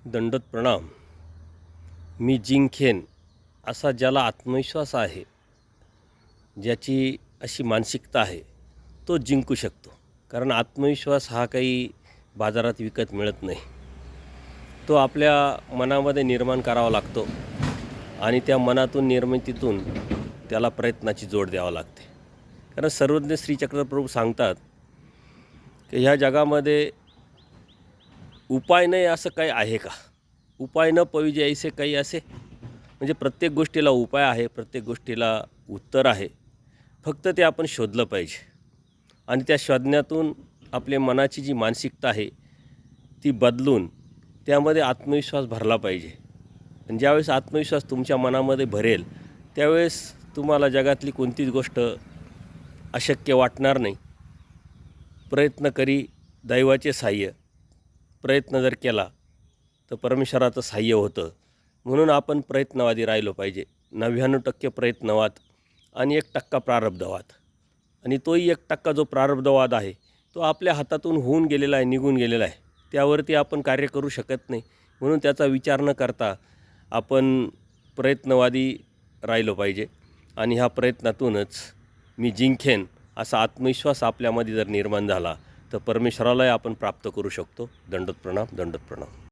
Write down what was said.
दंडोत प्रणाम. मी जिंकेन असा ज्याला आत्मविश्वास आहे, ज्याची अशी मानसिकता आहे, तो जिंकू शकतो. कारण आत्मविश्वास हा काही बाजारात विकत मिळत नाही. तो आपल्या मनामध्ये निर्माण करावा लागतो आणि त्या मनातून निर्मितीतून त्याला प्रयत्नाची जोड द्यावी लागते. कारण सर्वज्ञ श्री चक्रप्रभू सांगतात की ह्या जगामध्ये उपाय नाही असं काही आहे का? उपाय न पविजे ऐसे काही असे. म्हणजे प्रत्येक गोष्टीला उपाय आहे, प्रत्येक गोष्टीला उत्तर आहे. फक्त ते आपण शोधलं पाहिजे आणि त्या शोधण्यातून आपल्या मनाची जी मानसिकता आहे ती बदलून त्यामध्ये आत्मविश्वास भरला पाहिजे. आणि ज्यावेळेस आत्मविश्वास तुमच्या मनामध्ये भरेल त्यावेळेस तुम्हाला जगातली कोणतीच गोष्ट अशक्य वाटणार नाही. प्रयत्न करी दैवाचे साह्य. प्रयत्न जर केला तर परमेश्वराचं साह्य होतं. म्हणून आपण प्रयत्नवादी राहिलो पाहिजे. 99% प्रयत्नवाद आणि 1% प्रारब्धवाद. आणि तोही 1% जो प्रारब्धवाद आहे तो आपल्या हातातून होऊन गेलेला आहे, निघून गेलेला आहे. त्यावरती आपण कार्य करू शकत नाही. म्हणून त्याचा विचार न करता आपण प्रयत्नवादी राहिलो पाहिजे. आणि ह्या प्रयत्नातूनच मी जिंकेन असा आत्मविश्वास आपल्यामध्ये जर निर्माण झाला तर परमेश्वरालाही आपण प्राप्त करू शकतो. दंडोत प्रणाम. दंडोत प्रणाम.